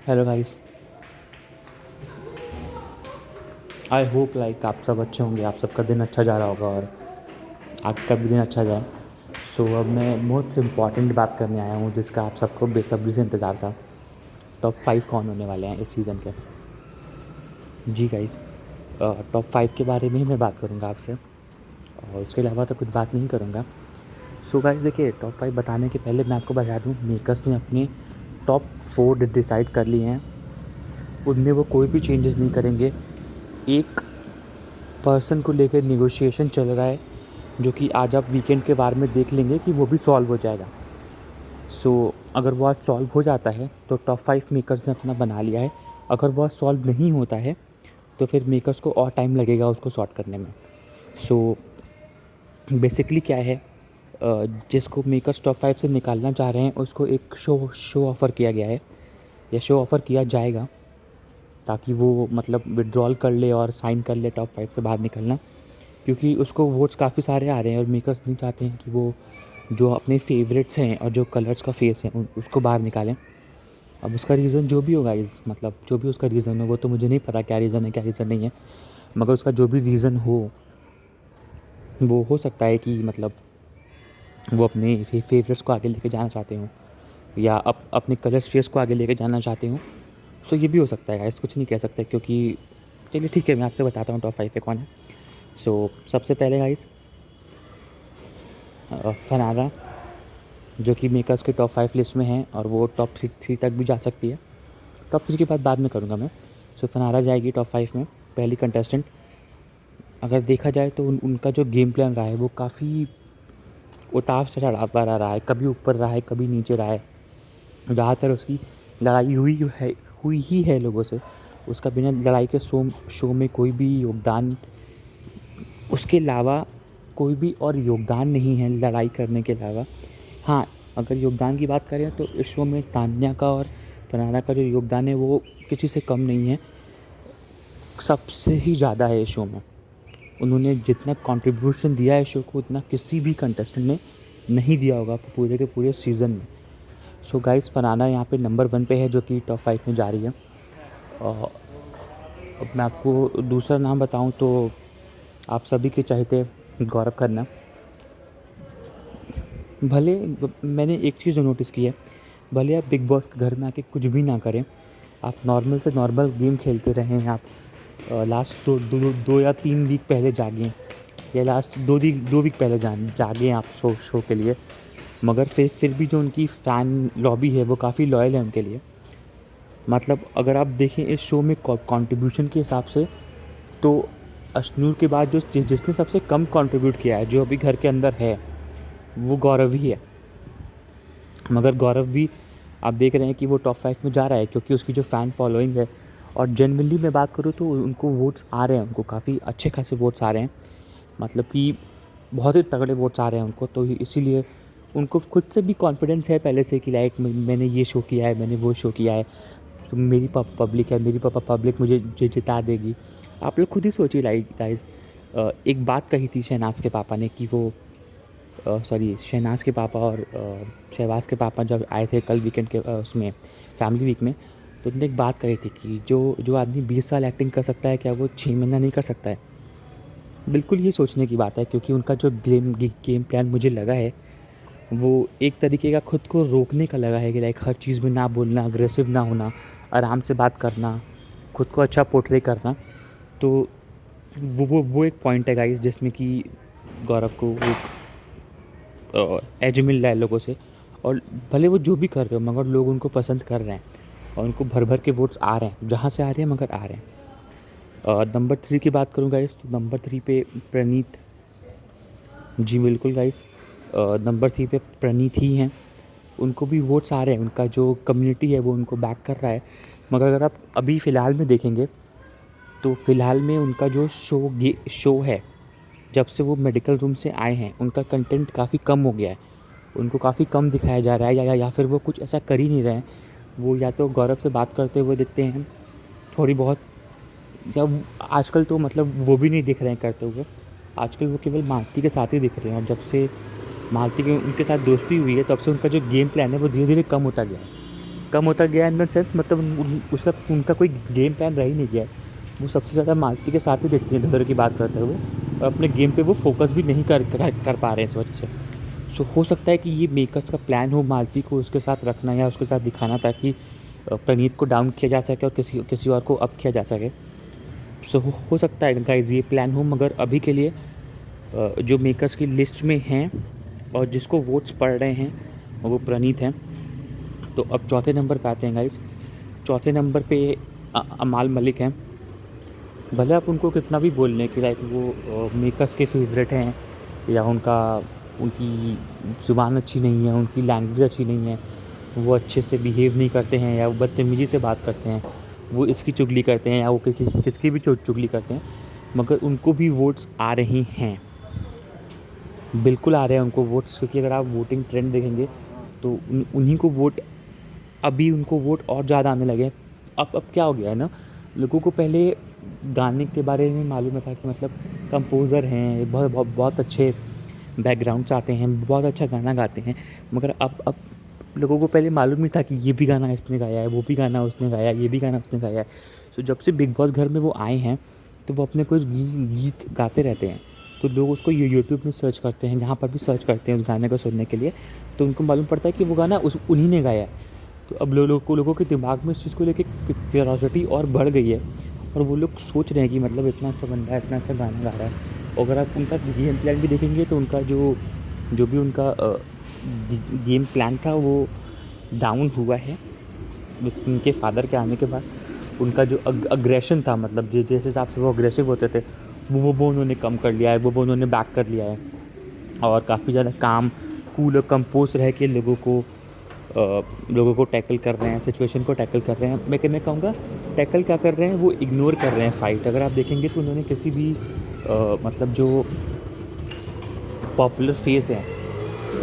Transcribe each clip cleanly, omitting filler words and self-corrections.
Hello guys. I hope like आप सब अच्छे होंगे, आप सबका दिन अच्छा जा रहा होगा और आपका भी दिन अच्छा जाए। अब मैं मोस्ट इम्पॉर्टेंट बात करने आया हूँ जिसका आप सबको बेसब्री से इंतज़ार था। टॉप 5 कौन होने वाले हैं इस सीज़न के? जी गाइस, टॉप 5 के बारे में ही मैं बात करूँगा आपसे और उसके अलावा तो कुछ बात नहीं करूँगा। गाइस देखिए, टॉप 5 बताने के पहले मैं आपको बता दूँ, मेकर्स ने अपने टॉप 4 डिसाइड कर लिए हैं। उनमें वो कोई भी चेंजेस नहीं करेंगे। एक पर्सन को लेकर नेगोशिएशन चल रहा है जो कि आज आप वीकेंड के बारे में देख लेंगे कि वो भी सॉल्व हो जाएगा। अगर वो आज सॉल्व हो जाता है तो टॉप 5 मेकर्स ने अपना बना लिया है। अगर वो आज सॉल्व नहीं होता है तो फिर मेकर्स को और टाइम लगेगा उसको सॉर्ट करने में। सो बेसिकली क्या है, जिसको मेकर्स टॉप 5 से निकालना चाह रहे हैं उसको एक शो ऑफ़र किया गया है या शो ऑफ़र किया जाएगा ताकि वो मतलब विड्रॉल कर ले और साइन कर ले टॉप 5 से बाहर निकलना, क्योंकि उसको वोट्स काफ़ी सारे आ रहे हैं और मेकर्स नहीं चाहते हैं कि वो जो अपने फेवरेट्स हैं और जो कलर्स का फेस है उसको बाहर निकालें। अब उसका रीज़न जो भी होगा, इस मतलब जो भी उसका रीज़न हो वो तो मुझे नहीं पता क्या रीज़न है क्या रीज़न नहीं है, मगर उसका जो भी रीज़न हो वो हो सकता है कि मतलब वो अपने फेवरेट्स को आगे लेके जाना चाहते हों या अपने कलर फेस को आगे लेके जाना चाहते हों। ये भी हो सकता है गाइस, कुछ नहीं कह सकते क्योंकि चलिए ठीक है, मैं आपसे बताता हूँ टॉप 5 पे कौन है। सबसे पहले गाइस फनारा, जो कि मेकर्स के टॉप 5 लिस्ट में है और वो टॉप 3 तक भी जा सकती है। टॉप 3 की बात बाद में करूँगा मैं। फनारा जाएगी टॉप 5 में, पहली कंटेस्टेंट। अगर देखा जाए तो उनका जो गेम प्लान रहा है वो काफ़ी उतार चढ़ाव वाला रहा है, कभी ऊपर रहा है कभी नीचे रहा है। ज़्यादातर उसकी लड़ाई हुई ही है लोगों से। उसका बिना लड़ाई के शो में कोई भी योगदान, उसके अलावा कोई भी और योगदान नहीं है लड़ाई करने के अलावा। हाँ, अगर योगदान की बात करें तो इस शो में तान्या का और फरहाना का जो योगदान है वो किसी से कम नहीं है, सबसे ही ज़्यादा है इस शो में। उन्होंने जितना कंट्रीब्यूशन दिया है शो को उतना किसी भी कंटेस्टेंट ने नहीं दिया होगा पूरे के पूरे सीज़न में। गाइस, फरहाना यहाँ पे नंबर 1 पे है जो कि टॉप 5 में जा रही है। और अब मैं आपको दूसरा नाम बताऊँ तो आप सभी के चाहते गौरव खन्ना। भले मैंने एक चीज़ नोटिस की है, भले आप बिग बॉस के घर में आके कुछ भी ना करें, आप नॉर्मल से नॉर्मल गेम खेलते रहें, आप लास्ट 2 या 3 वीक पहले जागें या लास्ट 2 वीक पहले जागें आप शो के लिए, मगर फिर भी जो उनकी फ़ैन लॉबी है वो काफ़ी लॉयल है उनके लिए। मतलब अगर आप देखें इस शो में कंट्रीब्यूशन के हिसाब से तो अश्नूर के बाद जिसने सबसे कम कंट्रीब्यूट किया है जो अभी घर के अंदर है वो गौरव ही है। मगर गौरव भी आप देख रहे हैं कि वो टॉप 5 में जा रहा है क्योंकि उसकी जो फ़ैन फॉलोइंग है। और जेनुइनली मैं बात करूँ तो उनको वोट्स आ रहे हैं, उनको काफ़ी अच्छे खासे वोट्स आ रहे हैं, मतलब कि बहुत ही तगड़े वोट्स आ रहे हैं उनको। तो इसीलिए उनको खुद से भी कॉन्फिडेंस है पहले से कि लाइक मैंने ये शो किया है, मैंने वो शो किया है, तो मेरी पब्लिक है, मेरी पब्लिक मुझे जिता देगी। आप लोग खुद ही सोचिए लाइक गाइस, एक बात कही थी शहनाज़ के पापा ने कि वो शहनाज़ के पापा और शहबाज के पापा जब आए थे कल वीकेंड के उसमें फैमिली वीक में, तो उन्होंने एक बात कही थी कि जो आदमी 20 साल एक्टिंग कर सकता है क्या वो 6 महीना नहीं कर सकता है? बिल्कुल ये सोचने की बात है क्योंकि उनका जो गेम प्लान मुझे लगा है वो एक तरीके का खुद को रोकने का लगा है कि लाइक हर चीज़ में ना बोलना, अग्रेसिव ना होना, आराम से बात करना, खुद को अच्छा पोर्ट्रे करना। तो वो एक पॉइंट है गाइस जिसमें कि गौरव को एक एज मिल रहा है लोगों से। और भले वो जो भी कर रहे हो मगर लोग उनको पसंद कर रहे हैं और उनको भर भर के वोट्स आ रहे हैं, जहाँ से आ रहे हैं मगर आ रहे हैं। नंबर 3 की बात करूँ गाइस तो नंबर 3 पे प्रणीत। जी बिल्कुल गाइस, नंबर 3 पे प्रणीत ही हैं। उनको भी वोट्स आ रहे हैं, उनका जो कम्युनिटी है वो उनको बैक कर रहा है। मगर अगर आप अभी फ़िलहाल में देखेंगे तो फ़िलहाल में उनका जो शो है, जब से वो मेडिकल रूम से आए हैं उनका कंटेंट काफ़ी कम हो गया है। उनको काफ़ी कम दिखाया जा रहा है या फिर वो कुछ ऐसा कर ही नहीं रहे हैं। वो या तो गौरव से बात करते हुए दिखते हैं थोड़ी बहुत, या आजकल तो मतलब वो भी नहीं दिख रहे हैं करते हुए। आजकल वो केवल मालती के साथ ही दिख रहे हैं और जब से मालती के उनके साथ दोस्ती हुई है तब से उनका जो गेम प्लान है वो धीरे-धीरे कम होता गया है। कम होता गया इन द सेंस, मतलब उसका उनका कोई गेम प्लान रह ही नहीं गया है। वो सबसे ज़्यादा मालती के साथ ही देखते हैं धुरंधर की बात करते हुए, और अपने गेम पे वो फोकस भी नहीं कर पा रहे हैं इस वजह से। सो हो सकता है कि ये मेकर्स का प्लान हो मालती को उसके साथ रखना या उसके साथ दिखाना, ताकि प्रणीत को डाउन किया जा सके और किसी किसी और को अप किया जा सके। सो हो सकता है गाइस ये प्लान हो, मगर अभी के लिए जो मेकर्स की लिस्ट में हैं और जिसको वोट्स पड़ रहे हैं वो प्रणीत हैं। तो अब चौथे नंबर पे आते हैं गाइस। चौथे नंबर पे अमाल मलिक हैं। भले आप उनको कितना भी बोल लें कि लाइक वो मेकर्स के फेवरेट हैं, या उनकी ज़ुबान अच्छी नहीं है, उनकी लैंग्वेज अच्छी नहीं है, वो अच्छे से बिहेव नहीं करते हैं, या वो बदतमीज़ी से बात करते हैं, वो इसकी चुगली करते हैं, या वो किसकी भी चुगली करते हैं, मगर उनको भी वोट्स आ रही हैं, बिल्कुल आ रहे हैं उनको वोट्स। क्योंकि अगर आप वोटिंग ट्रेंड देखेंगे तो उन्हीं को वोट, अभी उनको वोट और ज़्यादा आने लगे हैं। अब क्या हो गया है ना, लोगों को पहले गाने के बारे में मालूम था कि मतलब कंपोज़र हैं, बहुत अच्छे बैकग्राउंड से आते हैं, बहुत अच्छा गाना गाते हैं, मगर अब लोगों को पहले मालूम नहीं था कि ये भी गाना इसने गाया है, वो भी गाना उसने गाया है, ये भी गाना उसने गाया है। सो जब से बिग बॉस घर में वो आए हैं तो वो अपने कुछ गीत गाते रहते हैं, तो लोग उसको यूट्यूब में सर्च करते हैं, जहाँ पर भी सर्च करते हैं उस गाने को सुनने के लिए, तो उनको मालूम पड़ता है कि वो गाना उन्हीं ने गाया है। तो अब लोगों के दिमाग में इस चीज़ को लेके क्यूरियोसिटी और बढ़ गई है, और वो लोग सोच रहे हैं कि मतलब इतना अच्छा बंदा है, इतना अच्छा गाना गा रहा है। और अगर आप उनका गेम प्लान भी देखेंगे तो उनका जो भी उनका गेम प्लान था वो डाउन हुआ है उनके फादर के आने के बाद। उनका जो अग्रेशन था, मतलब जिस हिसाब से वो अग्रेसिव होते थे, वो उन्होंने कम कर लिया है, वो उन्होंने बैक कर लिया है, और काफ़ी ज़्यादा काम कूल और कंपोज रह के लोगों को टैकल कर रहे हैं, सिचुएशन को टैकल कर रहे हैं। मैं कहूँगा टैकल क्या कर रहे हैं, वो इग्नोर कर रहे हैं फाइट। अगर आप देखेंगे तो उन्होंने किसी भी मतलब जो पॉपुलर फेस हैं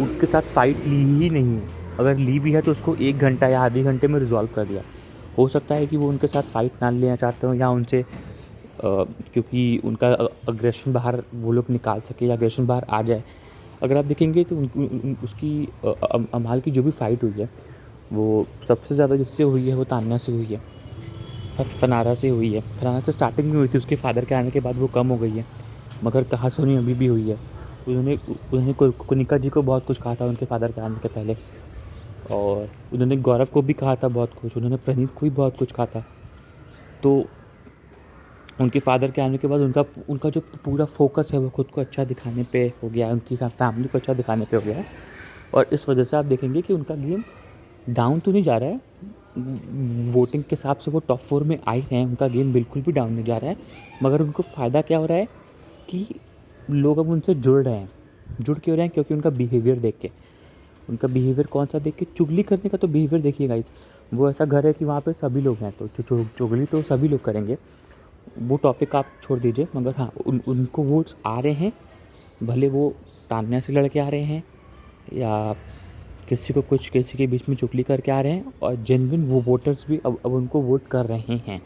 उनके साथ फ़ाइट ली ही नहीं है। अगर ली भी है तो उसको 1 घंटा या आधे घंटे में रिज़ॉल्व कर दिया। हो सकता है कि वो उनके साथ फ़ाइट ना लेना चाहते हो, या उनसे क्योंकि उनका अग्रेशन बाहर वो लोग निकाल सके, या अग्रेशन बाहर आ जाए। अगर आप देखेंगे तो उसकी अमाल की जो भी फ़ाइट हुई है वो सबसे ज़्यादा जिससे हुई है वो तान्या से हुई है, फनारा से हुई है। फनारा से स्टार्टिंग में हुई थी, उसके फादर के आने के बाद वो कम हो गई है, मगर कहा-सुनी अभी भी हुई है। उन्होंने कोनिका जी को बहुत कुछ कहा था उनके फादर के आने के पहले, और उन्होंने गौरव को भी कहा था बहुत कुछ, उन्होंने प्रणीत को भी बहुत कुछ कहा था। तो उनके फादर के आने के बाद उनका जो पूरा फोकस है वो खुद को अच्छा दिखाने पे हो गया है, उनकी फैमिली को अच्छा दिखाने पे हो गया है, और इस वजह से आप देखेंगे कि उनका गेम डाउन तो नहीं जा रहा है। वोटिंग के हिसाब से वो टॉप 4 में आ ही रहे हैं, उनका गेम बिल्कुल भी डाउन नहीं जा रहा है, मगर उनको फ़ायदा क्या हो रहा है कि लोग अब उनसे जुड़ रहे हैं। जुड़ क्यों रहे हैं? क्योंकि उनका बिहेवियर देख के। उनका बिहेवियर कौन सा देख के? चुगली करने का तो बिहेवियर देखिए गाइस, वो ऐसा घर है कि वहाँ पे सभी लोग हैं, तो चुगली तो सभी लोग करेंगे, वो टॉपिक आप छोड़ दीजिए। मगर हाँ, उनको वोट्स आ रहे हैं, भले वो तान्या से लड़के आ रहे हैं या किसी के बीच में चुगली करके आ रहे हैं, और जेन्युइन वो वोटर्स भी अब उनको वोट कर रहे हैं।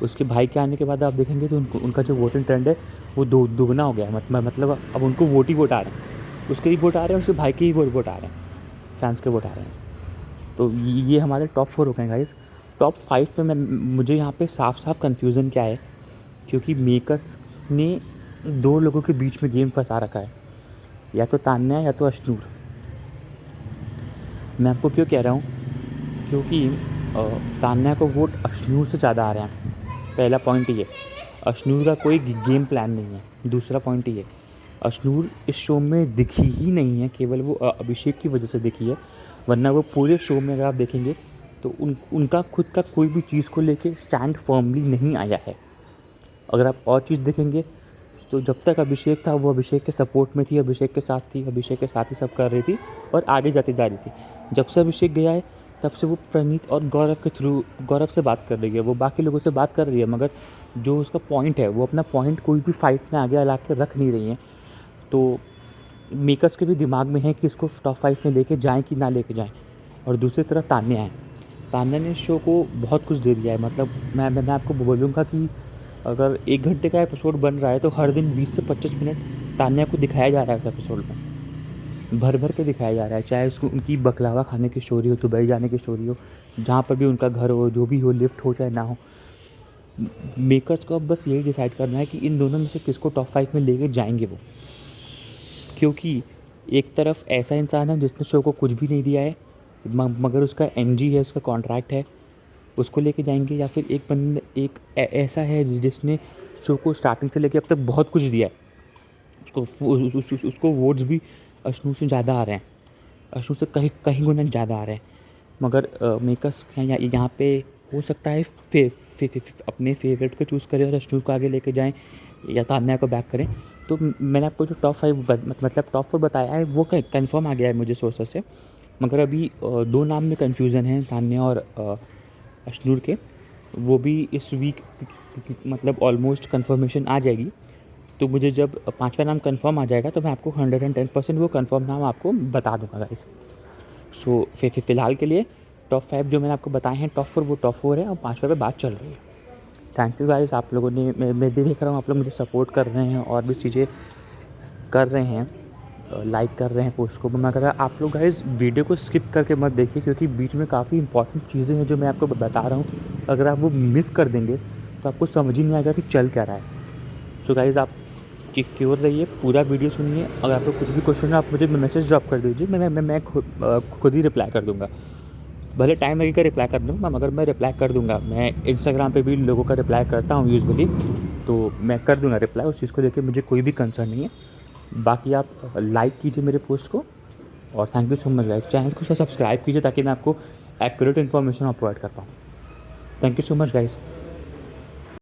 उसके भाई के आने के बाद आप देखेंगे तो उनका जो वोटिंग ट्रेंड है वो दुगना हो गया है। मतलब अब उनको वोट ही वोट आ रहे हैं, उसके ही वोट आ रहे हैं, उसके भाई के ही वोट आ रहे हैं, फैंस के वोट आ रहे हैं। तो ये हमारे टॉप 4 हो गए गाइस। टॉप 5 में मुझे यहाँ पे साफ कन्फ्यूज़न क्या है, क्योंकि मेकर्स ने 2 लोगों के बीच में गेम फंसा रखा है, या तो तान्या या तो अश्नूर। मैं आपको क्यों कह रहा हूँ, क्योंकि तान्या को वोट अश्नूर से ज़्यादा आ रहे हैं। पहला पॉइंट ये, अश्नूर का कोई गेम प्लान नहीं है। दूसरा पॉइंट ये, अश्नूर इस शो में दिखी ही नहीं है, केवल वो अभिषेक की वजह से दिखी है, वरना वो पूरे शो में अगर आप देखेंगे तो उनका खुद का कोई भी चीज़ को लेके स्टैंड फर्मली नहीं आया है। अगर आप और चीज़ देखेंगे तो जब तक अभिषेक था वो अभिषेक के सपोर्ट में थी, अभिषेक के साथ थी, अभिषेक के साथ ही सब कर रही थी और आगे जाती जा रही थी। जब से अभिषेक गया है तब से वो प्रणीत और गौरव के थ्रू गौरव से बात कर रही है, वो बाकी लोगों से बात कर रही है, मगर जो उसका पॉइंट है वो अपना पॉइंट कोई भी फाइट में आगे ला के रख नहीं रही है। तो मेकर्स के भी दिमाग में है कि इसको टॉप 5 में लेके जाएँ कि ना लेके जाएँ। और दूसरी तरफ तान्या है, तान्या ने शो को बहुत कुछ दे दिया है। मतलब मैं आपको बोलूँगा कि अगर 1 घंटे का एपिसोड बन रहा है तो हर दिन 20 से 25 मिनट तान्या को दिखाया जा रहा है उस एपिसोड में। भर भर के दिखाया जा रहा है, चाहे उसको उनकी बकलावा खाने की स्टोरी हो, दुबई जाने की स्टोरी हो, जहाँ पर भी उनका घर हो, जो भी हो, लिफ्ट हो चाहे ना हो। मेकर्स को अब बस यही डिसाइड करना है कि इन दोनों में से किसको टॉप 5 में लेके जाएंगे वो। क्योंकि एक तरफ ऐसा इंसान है जिसने शो को कुछ भी नहीं दिया है, मगर उसका एनजी है, उसका कॉन्ट्रैक्ट है, उसको लेके जाएंगे, या फिर एक ऐसा है जिसने शो को स्टार्टिंग से लेके अब तक बहुत कुछ दिया है, उसको वोट्स भी अशनू से ज़्यादा आ रहे हैं, अशनू से कहीं कहीं गुना ज़्यादा आ रहे हैं, मगर मेकर्स यहाँ पे हो सकता है अपने फेवरेट को चूज़ करें और अशनू को आगे लेके जाएं या तान्या को बैक करें। तो मैंने आपको जो टॉप 5 मतलब टॉप 4 बताया है वो कंफर्म आ गया है मुझे सोर्सेस से, मगर अभी 2 नाम में कन्फ्यूज़न है, तान्या और अशनूर के। वो भी इस वीक मतलब ऑलमोस्ट कन्फर्मेशन आ जाएगी। तो मुझे जब 5वां नाम कंफर्म आ जाएगा तो मैं आपको 110% वो कंफर्म नाम आपको बता दूंगा गाइस। सो फ़िलहाल के लिए टॉप 5 जो मैंने आपको बताए हैं, टॉप 4 वो टॉप 4 है और 5वें पे बात चल रही है। थैंक यू गाइस, आप लोगों ने मैं देख रहा हूँ आप लोग मुझे सपोर्ट कर रहे हैं और भी चीज़ें कर रहे हैं, लाइक कर रहे हैं पोस्ट को, मगर आप लोग गाइस वीडियो को स्किप करके मत देखिए, क्योंकि बीच में काफ़ी इंपॉर्टेंट चीज़ें हैं जो मैं आपको बता रहा हूँ। अगर आप वो मिस कर देंगे तो आपको समझ ही नहीं आएगा कि चल क्या रहा है। सो गाइस आप क्योर रहिए, पूरा वीडियो सुनिए। अगर आपको कुछ भी क्वेश्चन है आप मुझे मैसेज ड्रॉप कर दीजिए, मैं खुद ही रिप्लाई कर दूँगा। भले टाइम लगेगा रिप्लाई कर दूँगा, मगर मैं रिप्लाई कर दूँगा। मैं इंस्टाग्राम पे भी लोगों का रिप्लाई करता हूँ यूजुअली, तो मैं कर दूँगा रिप्लाई, उस चीज़ को लेके मुझे कोई भी कंसर्न नहीं है। बाकी आप लाइक कीजिए मेरे पोस्ट को और thank you so much guys. Channel को सब्सक्राइब कीजिए ताकि मैं आपको एक्यूरेट इन्फॉर्मेशन प्रोवाइड कर पाऊँ। Thank you so much guys.